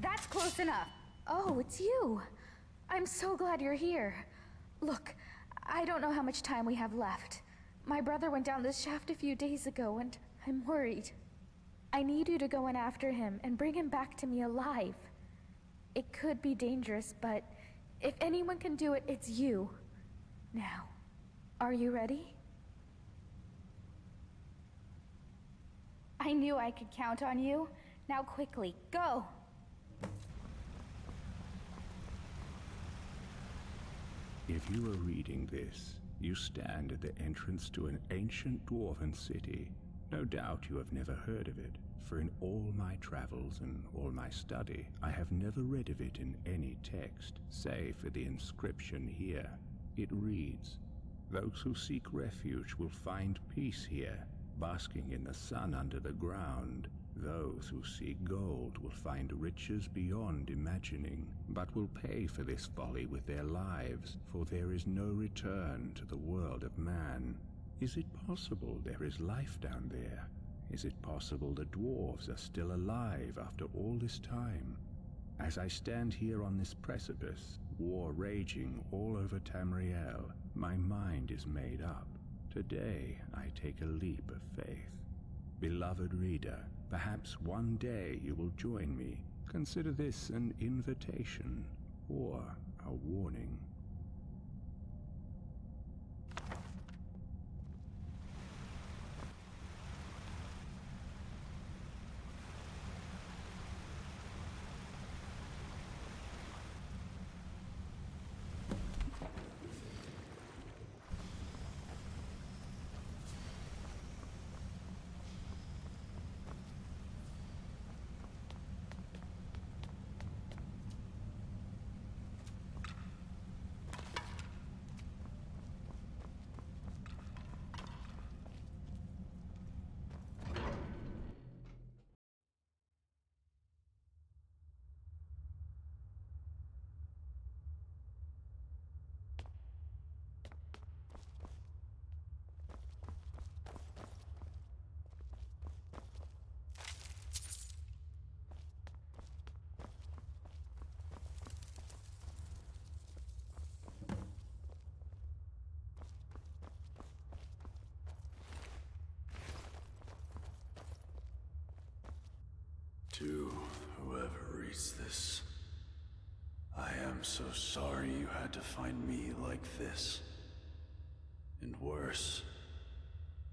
That's close enough. Oh, it's you. I'm so glad you're here. Look, I don't know how much time we have left. My brother went down this shaft a few days ago, and I'm worried. I need you to go in after him and bring him back to me alive. It could be dangerous, but if anyone can do it, it's you. Now, are you ready? I knew I could count on you. Now quickly, go! If you are reading this, you stand at the entrance to an ancient dwarven city. No doubt you have never heard of it, for in all my travels and all my study, I have never read of it in any text, save for the inscription here. It reads, "Those who seek refuge will find peace here, basking in the sun under the ground. Those who seek gold will find riches beyond imagining, but will pay for this folly with their lives, for there is no return to the world of man." Is it possible there is life down there? Is it possible the dwarves are still alive after all this time? As I stand here on this precipice, war raging all over Tamriel, my mind is made up. Today I take a leap of faith. Beloved reader, perhaps one day you will join me. Consider this an invitation or a warning. To whoever reads this, I am so sorry you had to find me like this. And worse,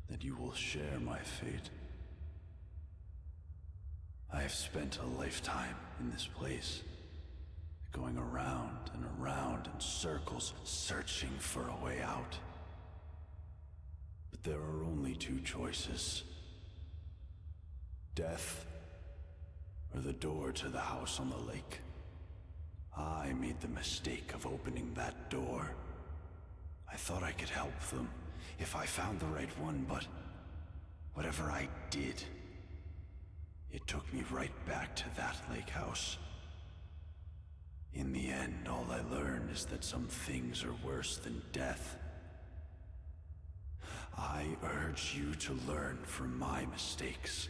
that you will share my fate. I have spent a lifetime in this place, going around and around in circles, searching for a way out. But there are only two choices: death, or the door to the house on the lake. I made the mistake of opening that door. I thought I could help them if I found the right one, but whatever I did, it took me right back to that lake house. In the end, all I learned is that some things are worse than death. I urge you to learn from my mistakes.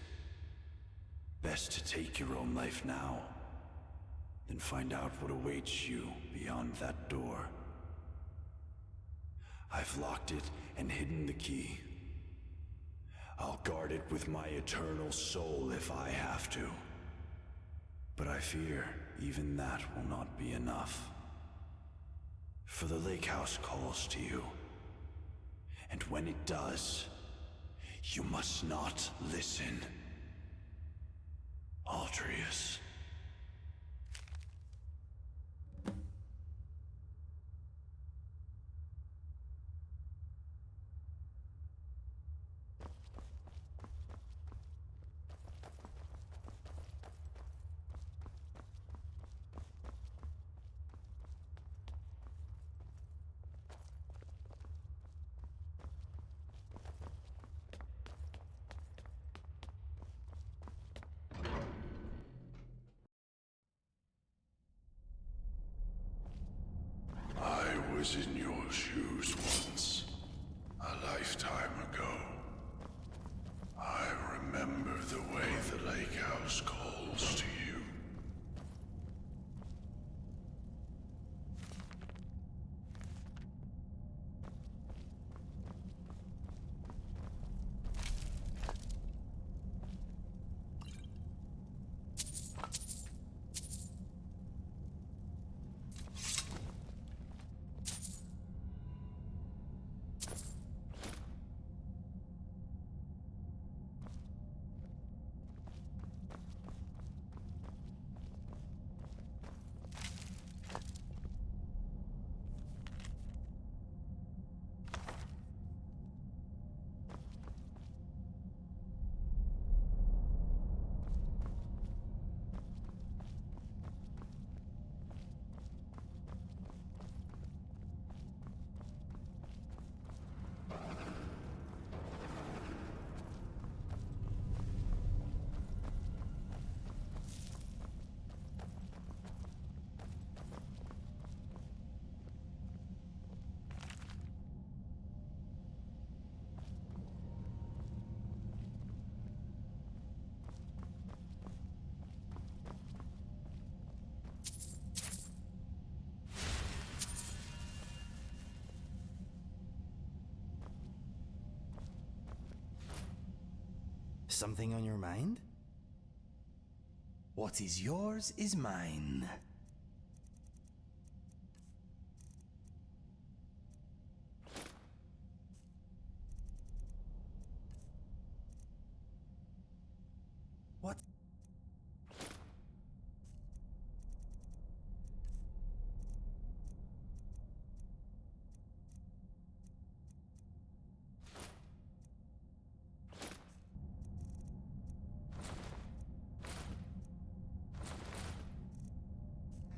Best to take your own life now, than find out what awaits you beyond that door. I've locked it and hidden the key. I'll guard it with my eternal soul if I have to. But I fear even that will not be enough. For the lake house calls to you. And when it does, you must not listen. Altrius. I was in your shoes once, a lifetime ago. I remember the way the lake house calls to you. something on your mind? What is yours is mine. What?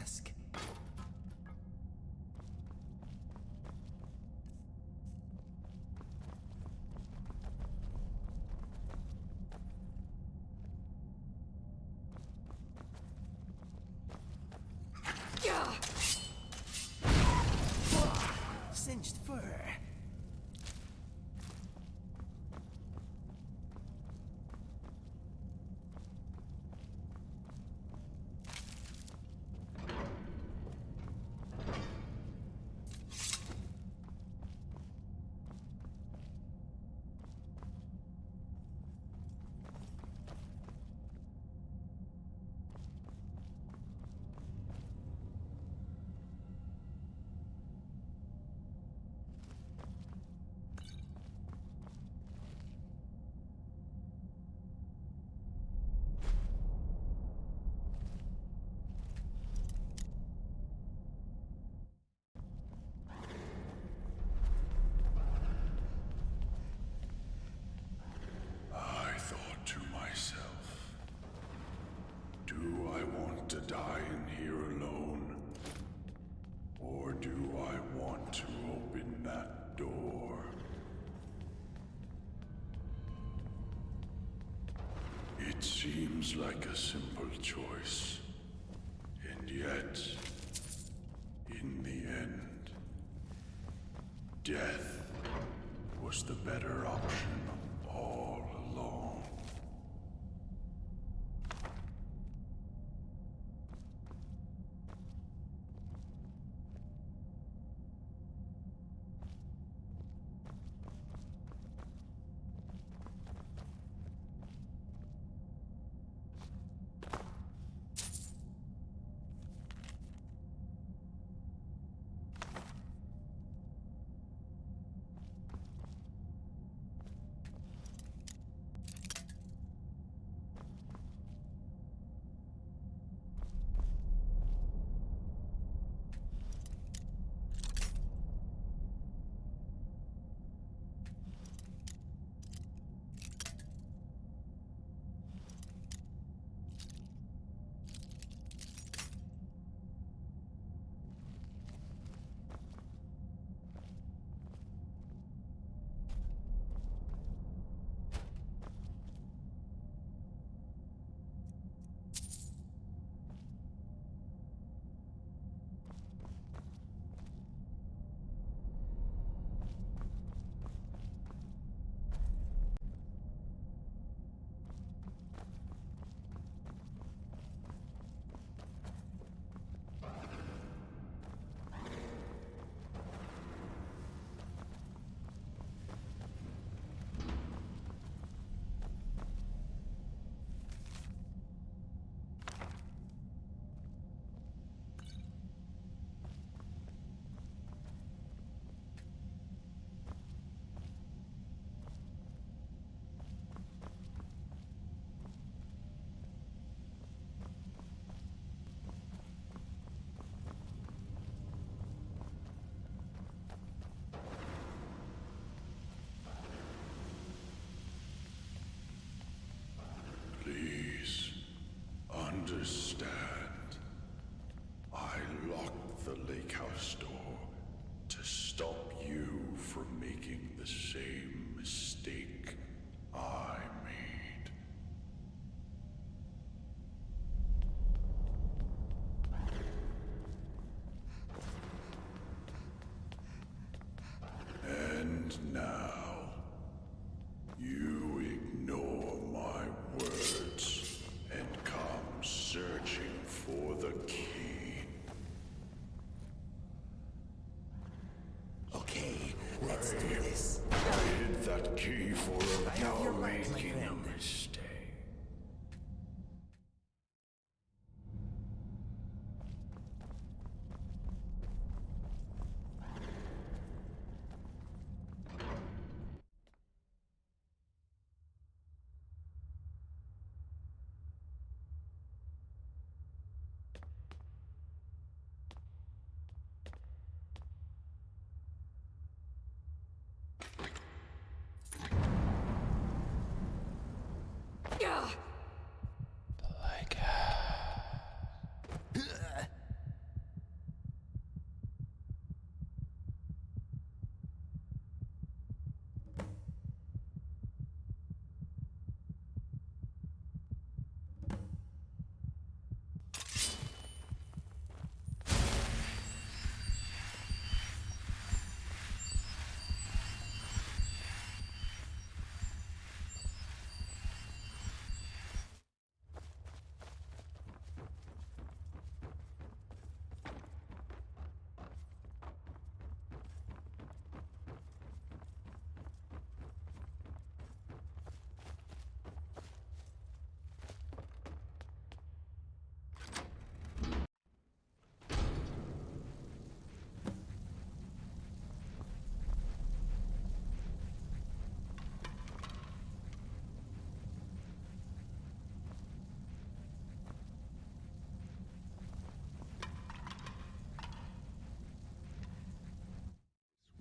Ask. Singed fur. To die in here alone? Or do I want to open that door? It seems like a simple choice. And yet, in the end, death was the better option all along. Understand. I locked the lake house door to stop you from making the same mistake I made. And now, you ignore my words and come searching for the key. Okay, let's do this. hid that key for a I have your back, my making a friend. mistake. Like,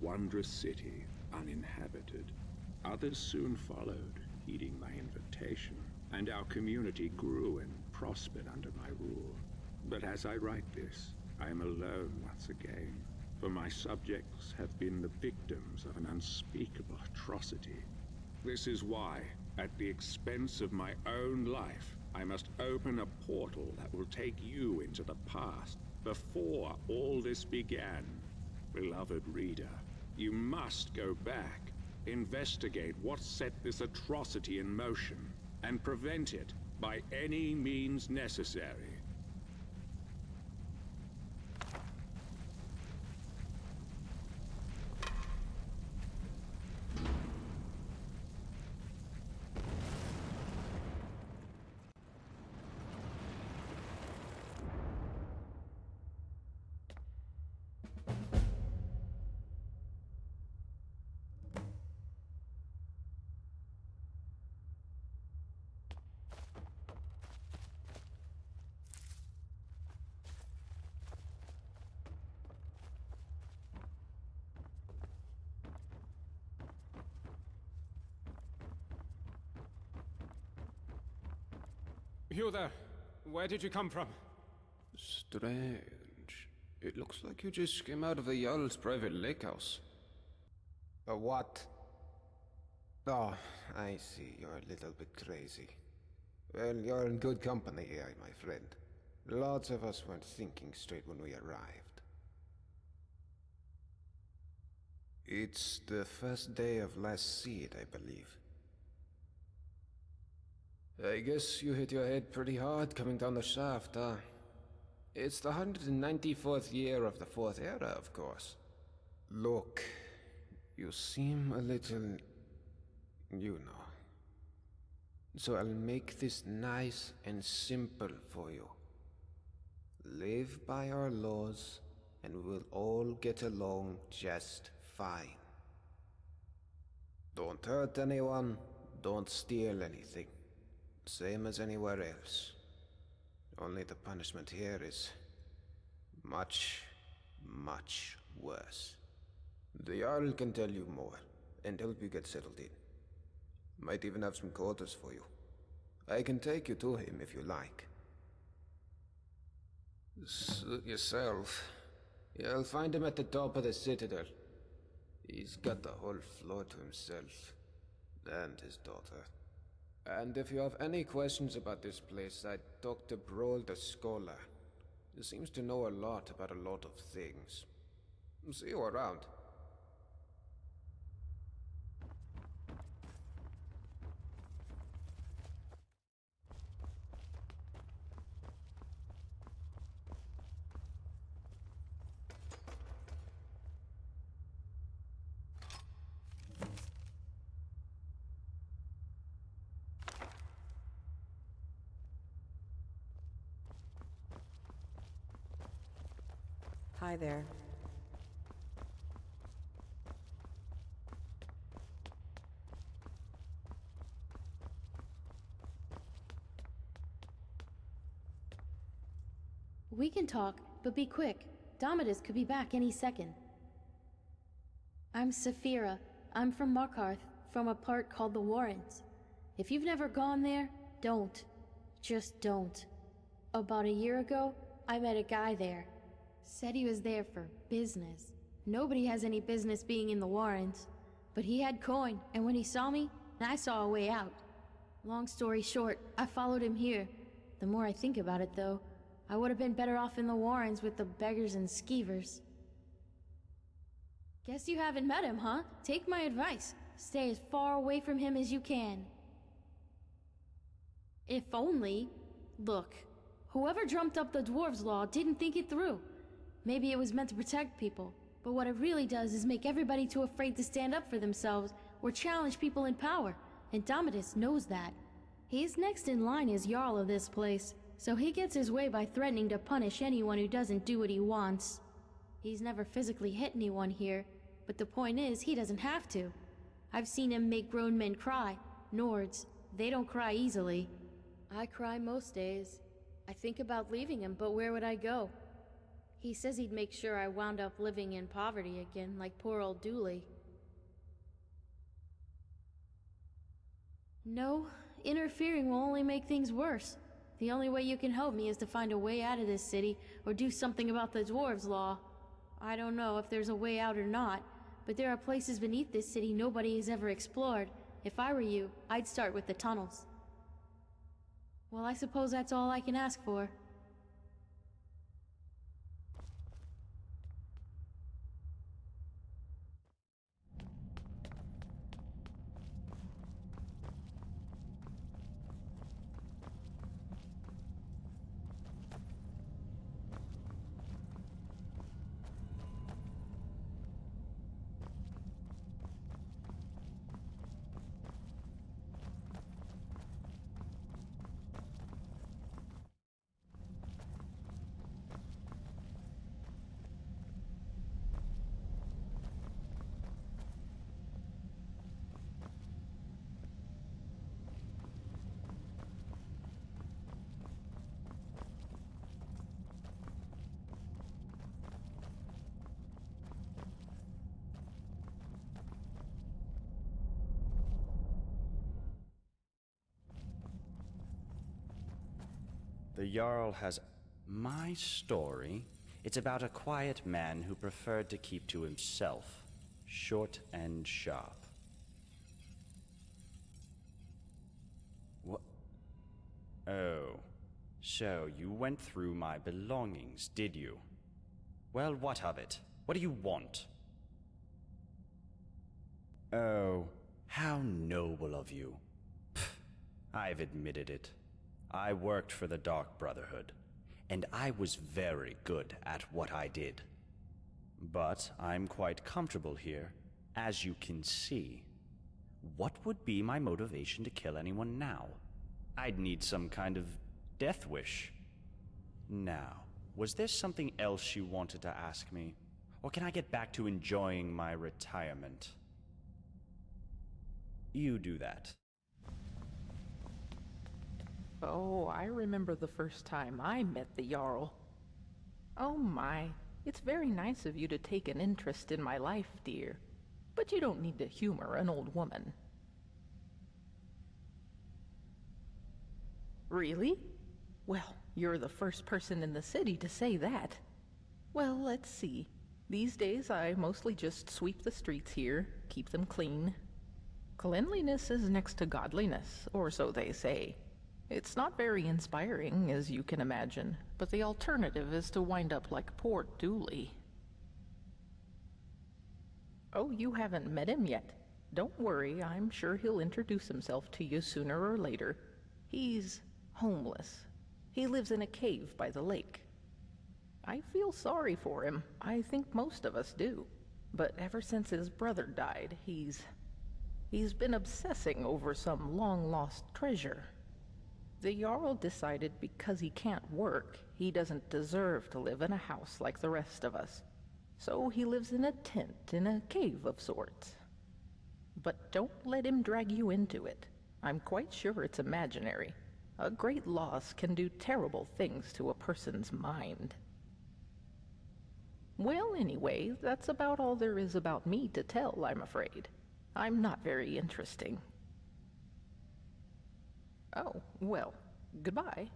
Wondrous city, uninhabited. Others soon followed, heeding my invitation, and our community grew and prospered under my rule. But as I write this, I am alone once again, for my subjects have been the victims of an unspeakable atrocity. This is why, at the expense of my own life, I must open a portal that will take you into the past, before all this began. Beloved reader, you must go back, investigate what set this atrocity in motion, and prevent it by any means necessary. You there. Where did you come from? strange. It looks like you just came out of the Jarl's private lake house. A what? Oh, I see. You're a little bit crazy. Well, you're in good company here, my friend. Lots of us weren't thinking straight when we arrived. It's the first day of last seed, I believe. I guess you hit your head pretty hard coming down the shaft, huh? It's the 194th year of the Fourth Era, of course. Look, you seem a little... you know. So I'll make this nice and simple for you. Live by our laws, and we'll all get along just fine. Don't hurt anyone, don't steal anything. Same as anywhere else. Only the punishment here is much, much worse. The Jarl can tell you more, and help you get settled in. Might even have some quarters for you. I can take you to him if you like. Suit yourself. You'll find him at the top of the citadel. He's got the whole floor to himself. And his daughter. And if you have any questions about this place, I'd talk to Brohl the Scholar. He seems to know a lot about a lot of things. See you around. Hi there. We can talk, but be quick. Damien could be back any second. I'm Saphira. I'm from Markarth, from a part called the Warrens. If you've never gone there, don't. Just don't. About a year ago, I met a guy there. Said he was there for business. Nobody has any business being in the Warrens. But he had coin, and when he saw me, I saw a way out. Long story short, I followed him here. The more I think about it, though, I would have been better off in the Warrens with the beggars and skeevers. Guess you haven't met him, huh? Take my advice. Stay as far away from him as you can. If only... Look, whoever dreamt up the Dwarves' Law didn't think it through. Maybe it was meant to protect people, but what it really does is make everybody too afraid to stand up for themselves or challenge people in power, and Damien knows that. He's next in line as Jarl of this place, so he gets his way by threatening to punish anyone who doesn't do what he wants. He's never physically hit anyone here, but the point is, he doesn't have to. I've seen him make grown men cry. Nords, they don't cry easily. I cry most days. I think about leaving him, but where would I go? He says he'd make sure I wound up living in poverty again, like poor old Dooley. No, interfering will only make things worse. The only way you can help me is to find a way out of this city, or do something about the Dwarves' Law. I don't know if there's a way out or not, but there are places beneath this city nobody has ever explored. If I were you, I'd start with the tunnels. Well, I suppose that's all I can ask for. The Jarl has my story. It's about a quiet man who preferred to keep to himself, short and sharp. What? Oh, so you went through my belongings, did you? Well, what of it? What do you want? Oh, how noble of you. Pfft, I've admitted it. I worked for the Dark Brotherhood, and I was very good at what I did. But I'm quite comfortable here, as you can see. What would be my motivation to kill anyone now? I'd need some kind of death wish. Now, was there something else you wanted to ask me? Or can I get back to enjoying my retirement? You do that. Oh, I remember the first time I met the Jarl. Oh my, it's very nice of you to take an interest in my life, dear. But you don't need to humor an old woman. Really? Well, you're the first person in the city to say that. Well, let's see. These days I mostly just sweep the streets here, keep them clean. Cleanliness is next to godliness, or so they say. It's not very inspiring, as you can imagine, but the alternative is to wind up like poor Dooley. Oh, you haven't met him yet. Don't worry, I'm sure he'll introduce himself to you sooner or later. He's homeless. He lives in a cave by the lake. I feel sorry for him. I think most of us do. But ever since his brother died, he's been obsessing over some long-lost treasure. The Jarl decided because he can't work, he doesn't deserve to live in a house like the rest of us. So he lives in a tent in a cave of sorts. But don't let him drag you into it. I'm quite sure it's imaginary. A great loss can do terrible things to a person's mind. Well, anyway, that's about all there is about me to tell, I'm afraid. I'm not very interesting. Oh, well, goodbye.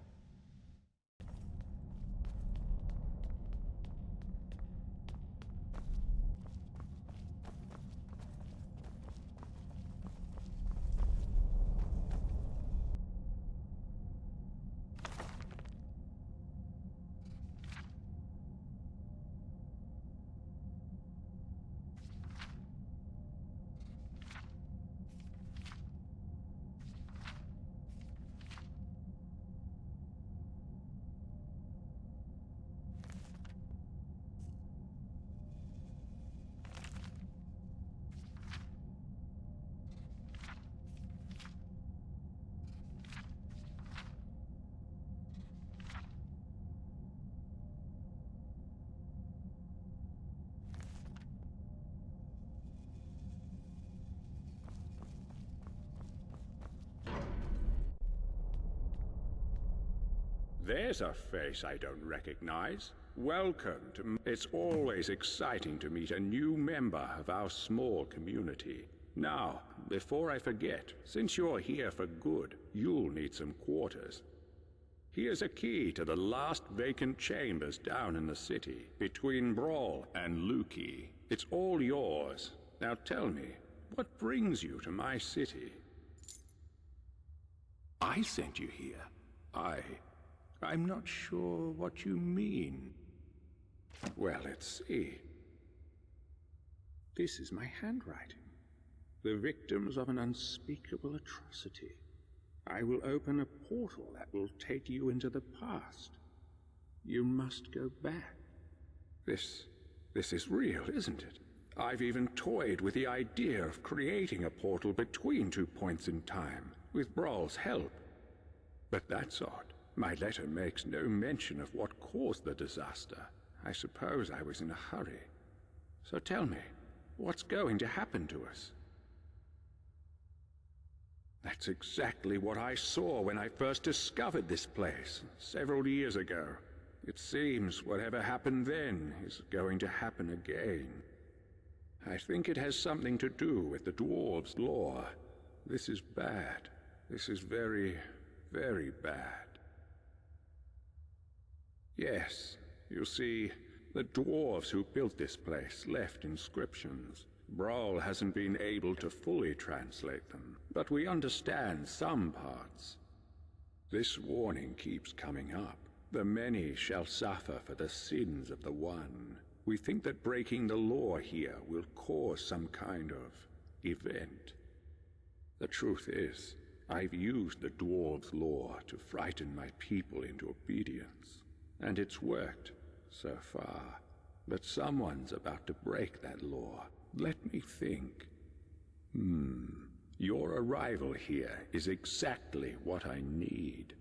There's a face I don't recognize. Welcome to... It's always exciting to meet a new member of our small community. Now, before I forget, since you're here for good, you'll need some quarters. Here's a key to the last vacant chambers down in the city, between Brawl and Lukey. It's all yours. Now tell me, what brings you to my city? I sent you here. I'm not sure what you mean. Well, let's see. This is my handwriting. The victims of an unspeakable atrocity. I will open a portal that will take you into the past. You must go back. This is real, isn't it? I've even toyed with the idea of creating a portal between 2 points in time, with Brawl's help. But that's odd. My letter makes no mention of what caused the disaster. I suppose I was in a hurry. So tell me, what's going to happen to us? That's exactly what I saw when I first discovered this place, several years ago. It seems whatever happened then is going to happen again. I think it has something to do with the dwarves' law. This is bad. This is very, very bad. Yes, you see, the dwarves who built this place left inscriptions. Brawl hasn't been able to fully translate them, but we understand some parts. This warning keeps coming up. The many shall suffer for the sins of the one. We think that breaking the law here will cause some kind of event. The truth is, I've used the dwarves' law to frighten my people into obedience. And it's worked, so far. But someone's about to break that law. Let me think. Your arrival here is exactly what I need.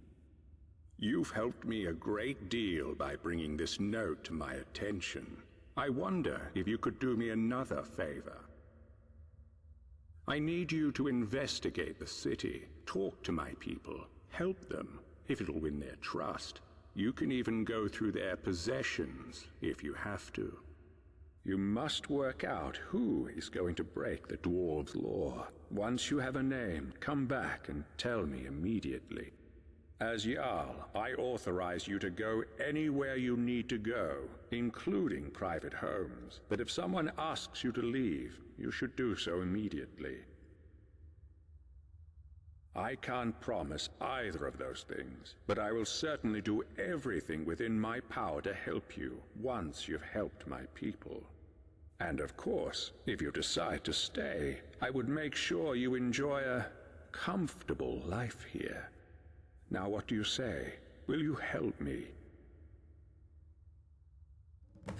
You've helped me a great deal by bringing this note to my attention. I wonder if you could do me another favor. I need you to investigate the city, talk to my people, help them, if it'll win their trust. You can even go through their possessions, if you have to. You must work out who is going to break the dwarves' law. Once you have a name, come back and tell me immediately. As Jarl, I authorize you to go anywhere you need to go, including private homes. But if someone asks you to leave, you should do so immediately. I can't promise either of those things, but I will certainly do everything within my power to help you once you've helped my people. And of course, if you decide to stay, I would make sure you enjoy a comfortable life here. Now what do you say? Will you help me?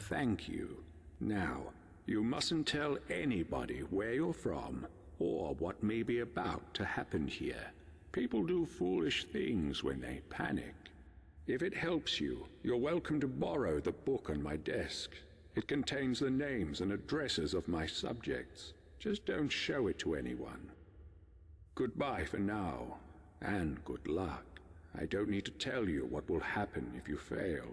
Thank you. Now, you mustn't tell anybody where you're from, or what may be about to happen here. People do foolish things when they panic. If it helps you, you're welcome to borrow the book on my desk. It contains the names and addresses of my subjects. Just don't show it to anyone. Goodbye for now, and good luck. I don't need to tell you what will happen if you fail.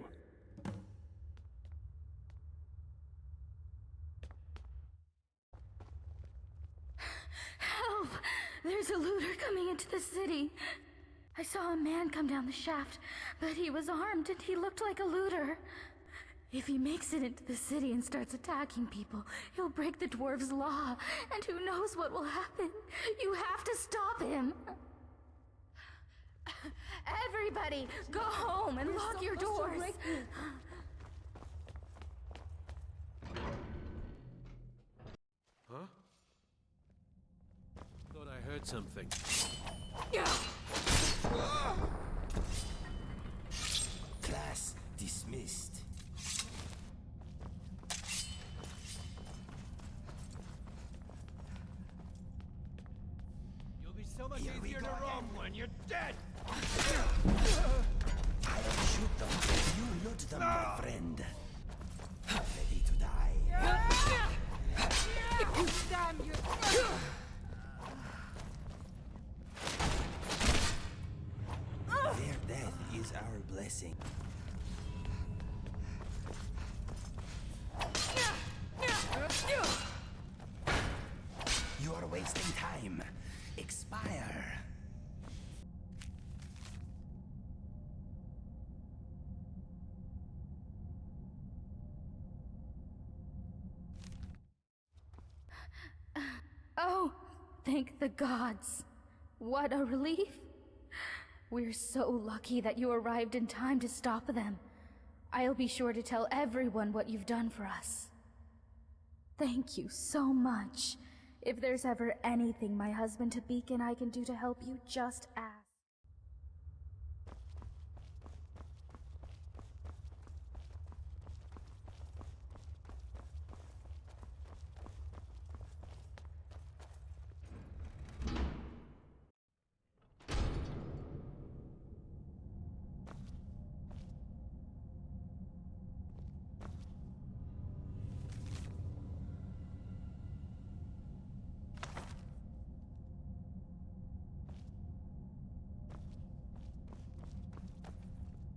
Help! There's a looter coming into the city. I saw a man come down the shaft, but he was armed and he looked like a looter. If he makes it into the city and starts attacking people, he'll break the dwarves' law, and who knows what will happen. You have to stop him. Everybody, go home and lock your doors. Huh? Thought I heard something. Class dismissed. You'll be so much easier to roam when you're dead! I'll shoot them. You loot them, my friend. Ready to die. Damn you! Their death is our blessing. You are wasting time. Expire. Oh, thank the gods. What a relief. We're so lucky that you arrived in time to stop them. I'll be sure to tell everyone what you've done for us. Thank you so much. If there's ever anything my husband Tabik and I can do to help you, just ask.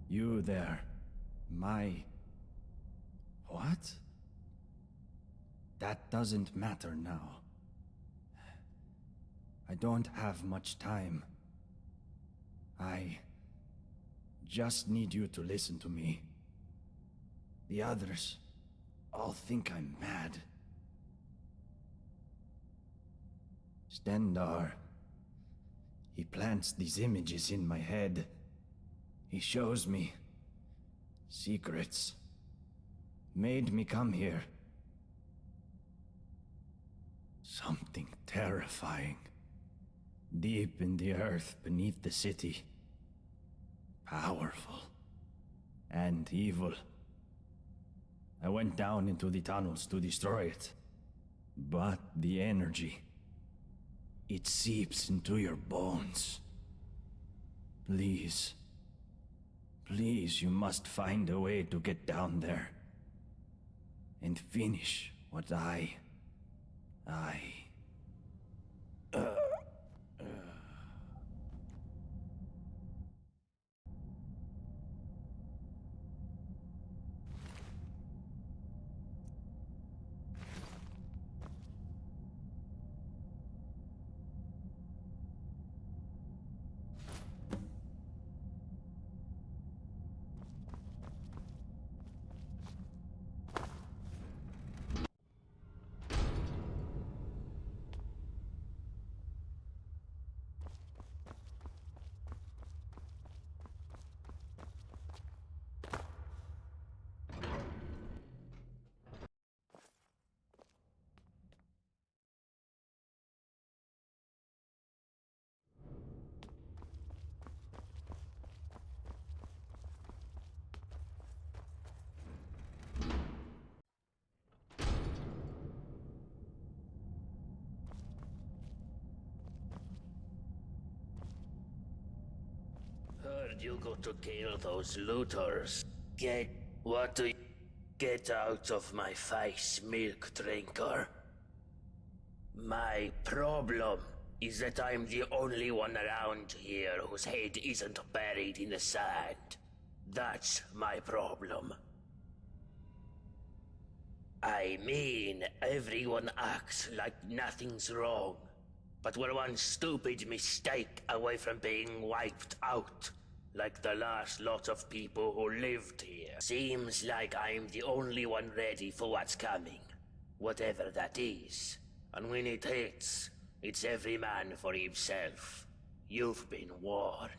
You there. What? That doesn't matter now. I don't have much time. I just need you to listen to me. The others all think I'm mad. Stendar, he plants these images in my head. He shows me secrets. Made me come here. Something terrifying. Deep in the earth beneath the city. Powerful. And evil. I went down into the tunnels to destroy it. But the energy, it seeps into your bones. Please. Please, you must find a way to get down there. And finish what I... you got to kill those looters. Get out of my face, milk drinker. My problem is that I'm the only one around here whose head isn't buried in the sand. That's my problem. I mean, everyone acts like nothing's wrong, but we're one stupid mistake away from being wiped out, like the last lot of people who lived here. Seems like I'm the only one ready for what's coming, whatever that is. And when it hits, it's every man for himself. You've been warned.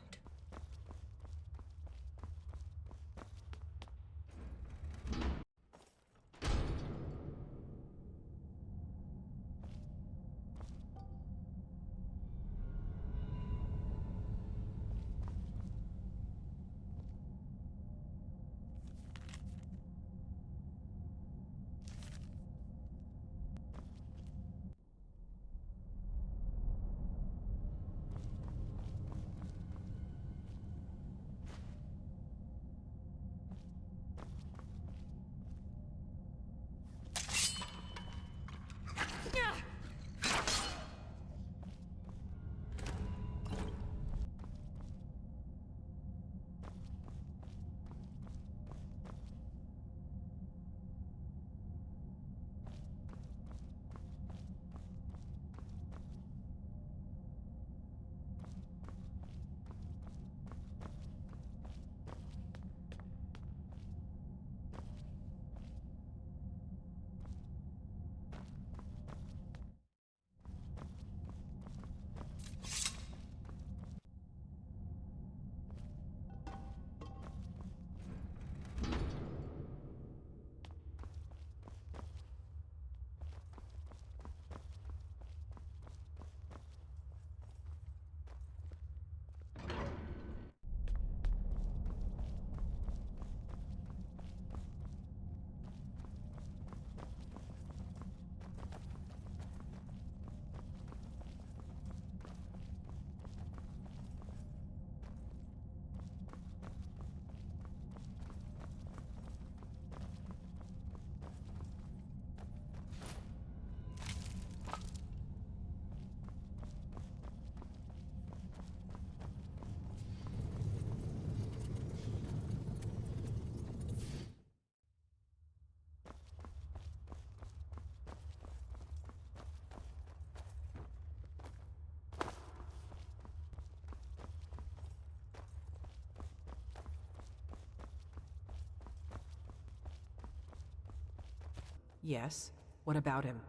Yes? What about him?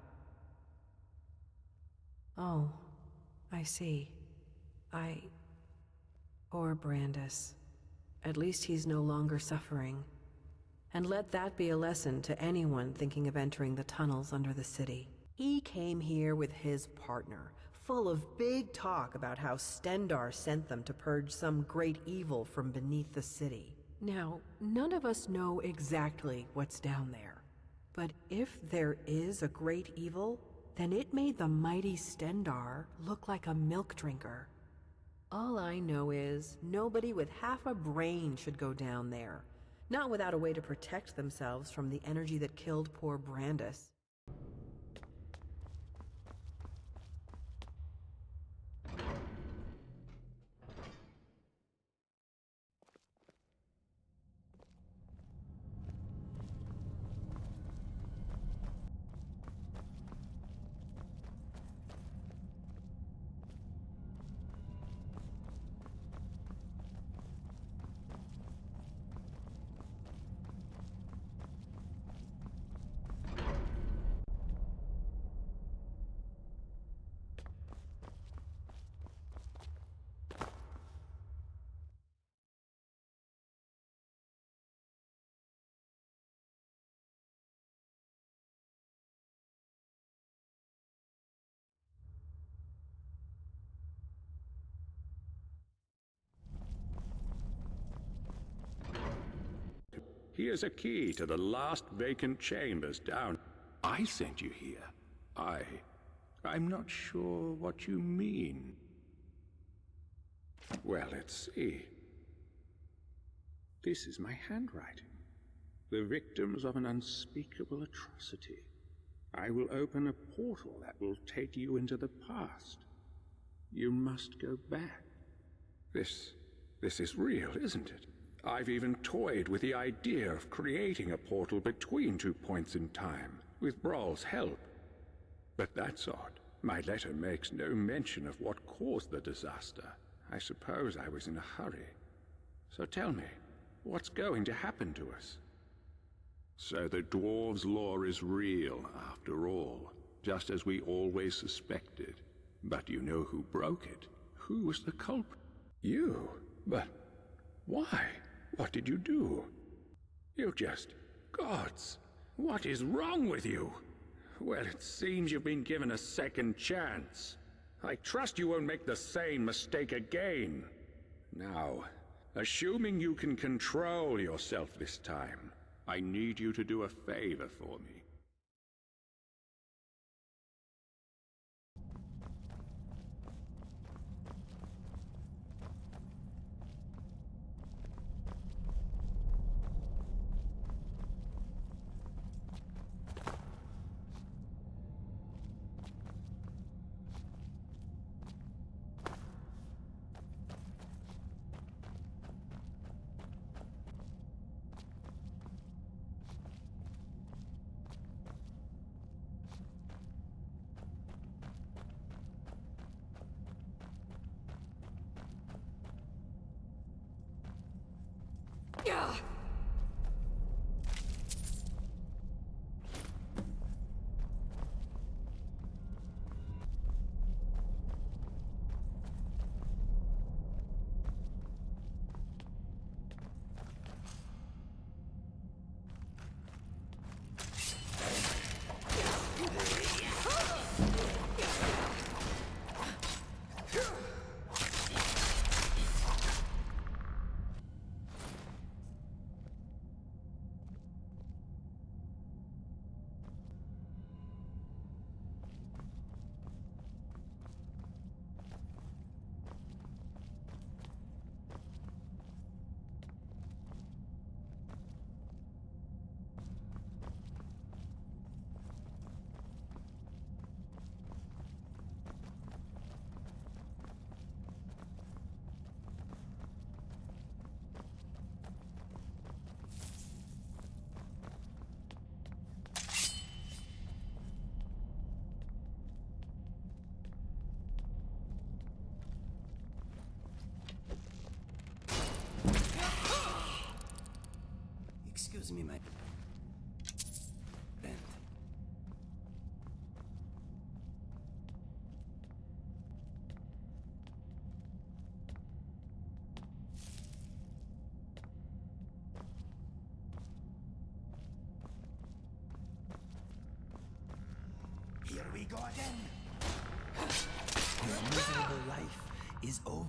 Oh, I see. Or Brandas. At least he's no longer suffering. And let that be a lesson to anyone thinking of entering the tunnels under the city. He came here with his partner, full of big talk about how Stendarr sent them to purge some great evil from beneath the city. Now, none of us know exactly what's down there. But if there is a great evil, then it made the mighty Stendarr look like a milk drinker. All I know is nobody with half a brain should go down there, not without a way to protect themselves from the energy that killed poor Brandas. Here's a key to the last vacant chambers down. I sent you here. I'm not sure what you mean. Well, let's see. This is my handwriting. The victims of an unspeakable atrocity. I will open a portal that will take you into the past. You must go back. This is real, isn't it? I've even toyed with the idea of creating a portal between 2 points in time, with Brawl's help. But that's odd. My letter makes no mention of what caused the disaster. I suppose I was in a hurry. So tell me, what's going to happen to us? So the dwarves' law is real, after all, just as we always suspected. But you know who broke it? Who was the culprit? You? But why? What did you do? You just... gods! What is wrong with you? Well, it seems you've been given a second chance. I trust you won't make the same mistake again. Now, assuming you can control yourself this time, I need you to do a favor for me. Excuse me, my friend. Here we go again. Your miserable life is over.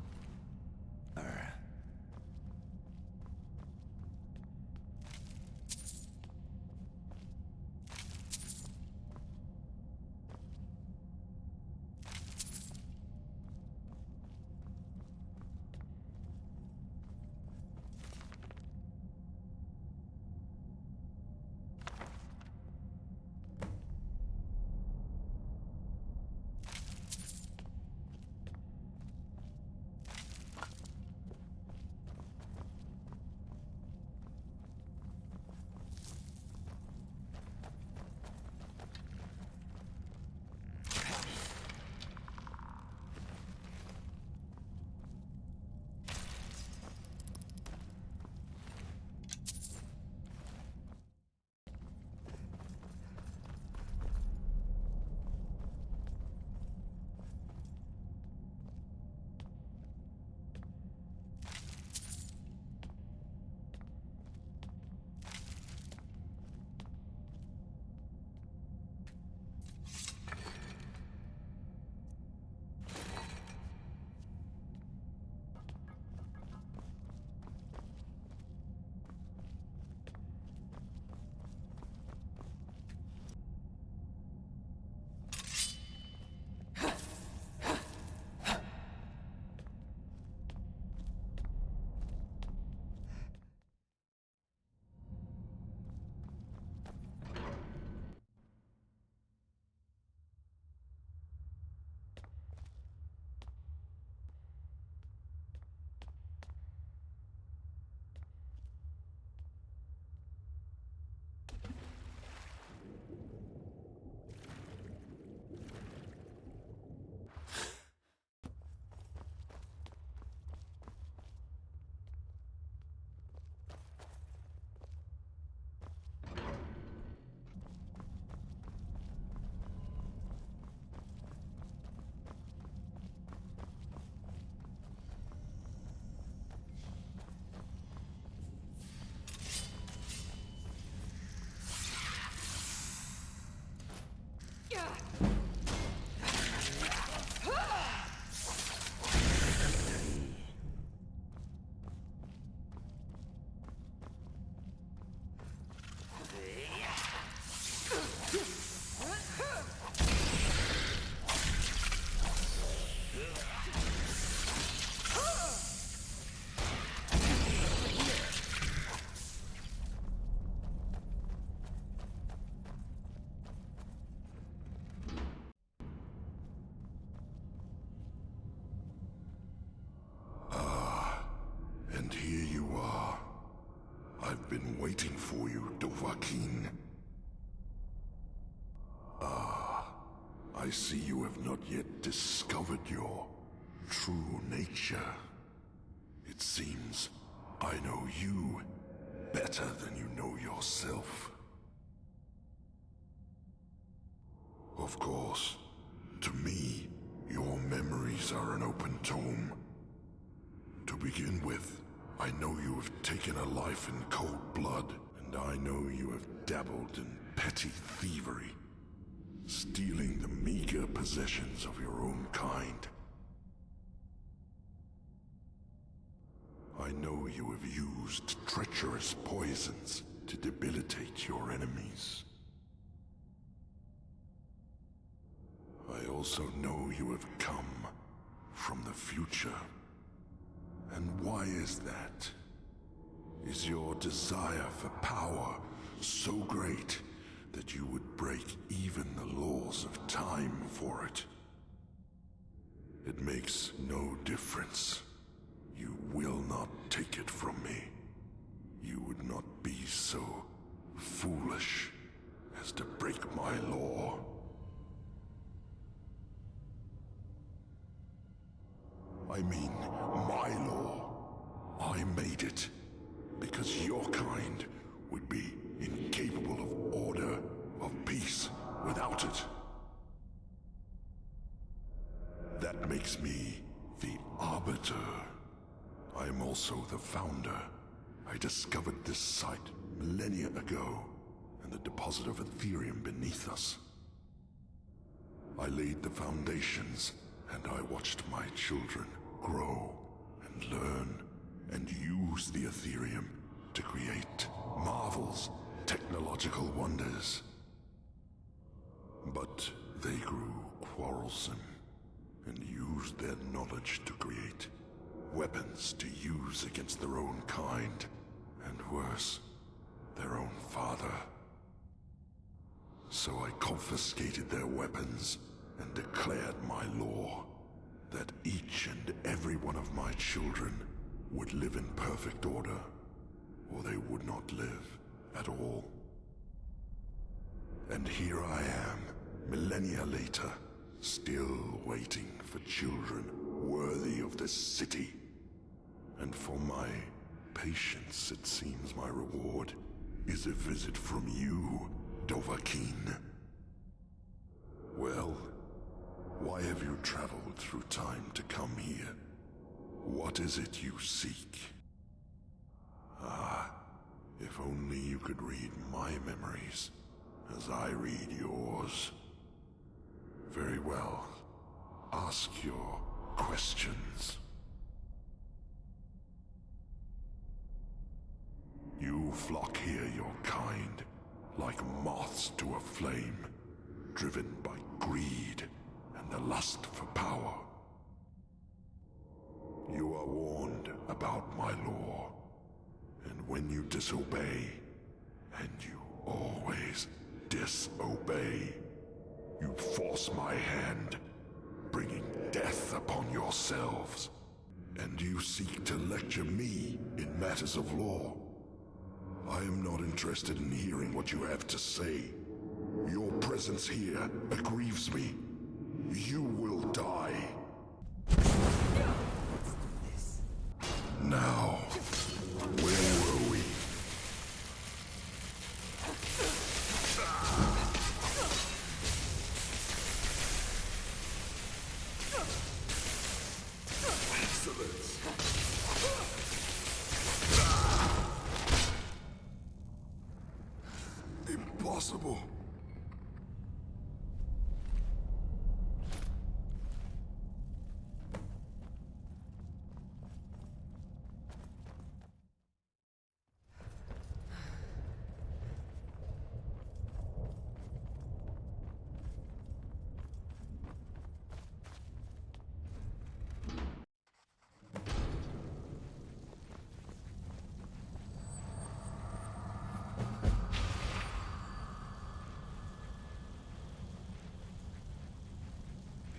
waiting for you, Dovahkiin. Ah, I see you have not yet discovered your true nature. It seems I know you better than you know yourself. Of course, to me, your memories are an open tome. To begin with, I know you have taken a life in cold blood, and I know you have dabbled in petty thievery, stealing the meager possessions of your own kind. I know you have used treacherous poisons to debilitate your enemies. I also know you have come from the future. And why is that? Is your desire for power so great that you would break even the laws of time for it? It makes no difference. You will not take it from me. You would not be so foolish as to break my law. I mean, my law. I made it because your kind would be incapable of order, of peace, without it. That makes me the Arbiter. I am also the founder. I discovered this site millennia ago, and the deposit of Ethereum beneath us. I laid the foundations, and I watched my children grow and learn and use the Ethereum to create marvels, technological wonders. But they grew quarrelsome and used their knowledge to create weapons to use against their own kind, and worse, their own father. So I confiscated their weapons and declared my law that each and every one of my children would live in perfect order, or they would not live at all. And here I am, millennia later, still waiting for children worthy of this city. And for my patience, it seems my reward is a visit from you, Dovahkiin. Well, why have you traveled through time to come here? What is it you seek? Ah, if only you could read my memories as I read yours. Very well. Ask your questions. You flock here, your kind, like moths to a flame, driven by greed and the lust for power. You are warned about my law, and when you disobey, and you always disobey, you force my hand, bringing death upon yourselves. And you seek to lecture me in matters of law. I am not interested in hearing what you have to say. Your presence here aggrieves me. You will die. Now, where were we? Excellent. Impossible.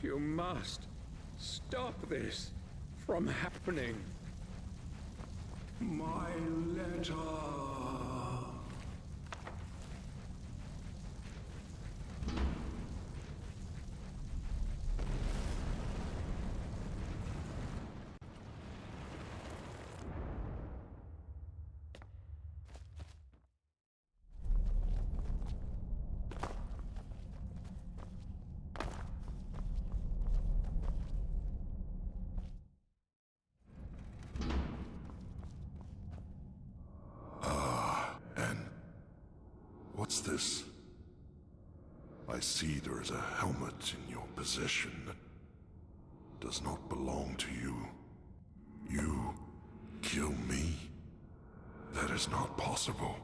You must stop this from happening. My letter. What's this? I see there is a helmet in your possession that does not belong to you. You kill me? That is not possible.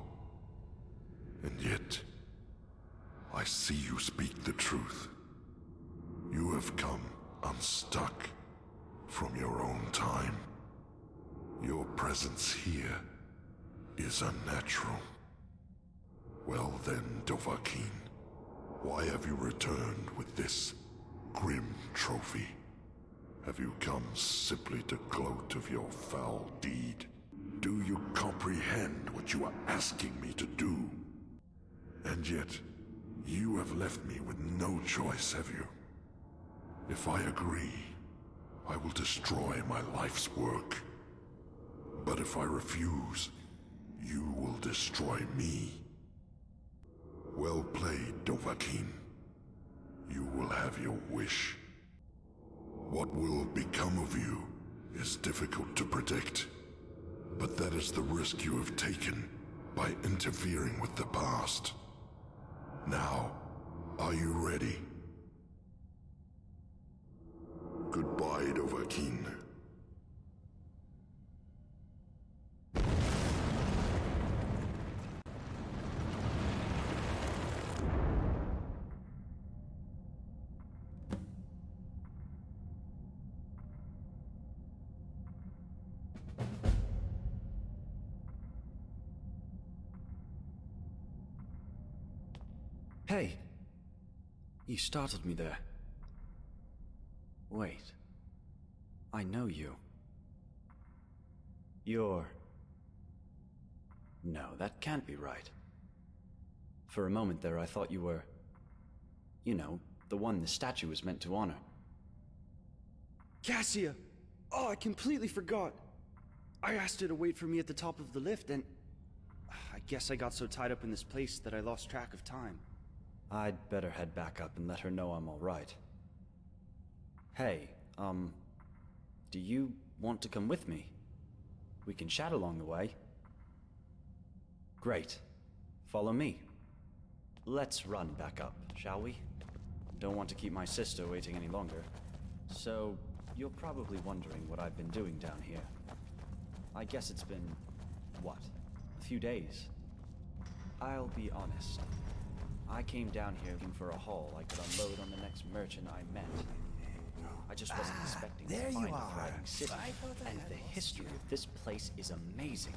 And yet, I see you speak the truth. You have come unstuck from your own time. Your presence here is unnatural. Well then, Dovahkiin, why have you returned with this grim trophy? Have you come simply to gloat of your foul deed? Do you comprehend what you are asking me to do? And yet, you have left me with no choice, have you? If I agree, I will destroy my life's work. But if I refuse, you will destroy me. Well played, Dovahkiin. You will have your wish. What will become of you is difficult to predict, but that is the risk you have taken by interfering with the past. Now, are you ready? Goodbye, Dovahkiin. Hey! You startled me there. Wait. I know you. You're... No, that can't be right. For a moment there I thought you were... You know, the one the statue was meant to honor. Cassia! Oh, I completely forgot. I asked her to wait for me at the top of the lift and... I guess I got so tied up in this place that I lost track of time. I'd better head back up and let her know I'm alright. Hey, do you want to come with me? We can chat along the way. Great. Follow me. Let's run back up, shall we? Don't want to keep my sister waiting any longer. So, you're probably wondering what I've been doing down here. I guess it's been, what, a few days? I'll be honest. I came down here looking for a haul I could unload on the next merchant I met. I just wasn't expecting to find a thriving city, and the history of this place is amazing.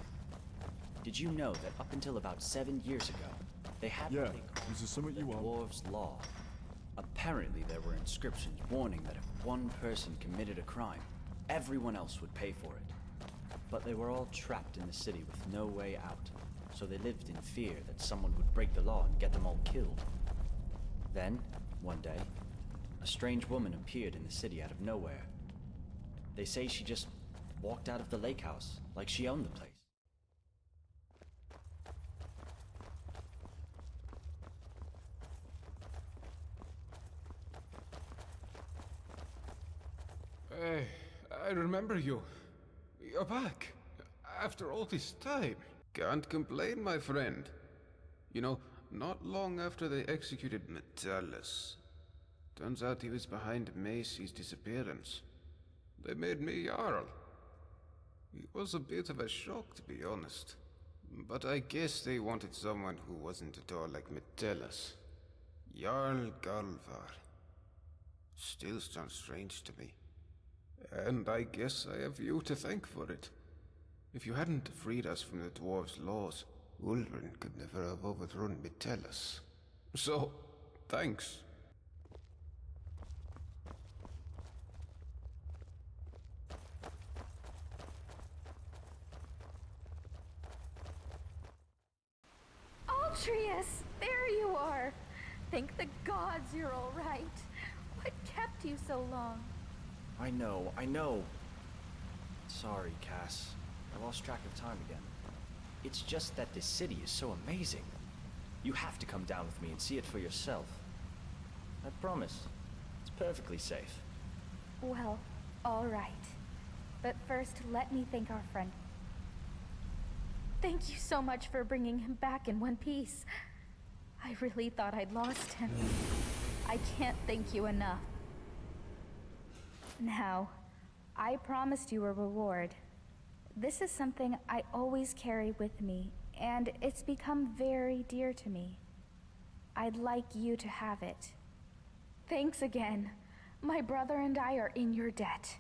Did you know that up until about 7 years ago, they had what they called the Dwarves' Law? Apparently there were inscriptions warning that if one person committed a crime, everyone else would pay for it. But they were all trapped in the city with no way out. So they lived in fear that someone would break the law and get them all killed. Then, one day, a strange woman appeared in the city out of nowhere. They say she just walked out of the lake house, like she owned the place. Hey, I remember you. You're back. After all this time. Can't complain, my friend. You know, not long after they executed Metellus, turns out he was behind Macy's disappearance. They made me Jarl. It was a bit of a shock, to be honest. But I guess they wanted someone who wasn't at all like Metellus. Jarl Gulvar. Still sounds strange to me. And I guess I have you to thank for it. If you hadn't freed us from the dwarves' laws, Ulrin could never have overthrown Metellus. So, thanks. Altrius! There you are! Thank the gods you're all right. What kept you so long? I know. Sorry, Cass. I lost track of time again. It's just that this city is so amazing. You have to come down with me and see it for yourself. I promise. It's perfectly safe. Well, all right. But first, let me thank our friend. Thank you so much for bringing him back in one piece. I really thought I'd lost him. I can't thank you enough. Now, I promised you a reward. This is something I always carry with me, and it's become very dear to me. I'd like you to have it. Thanks again. My brother and I are in your debt.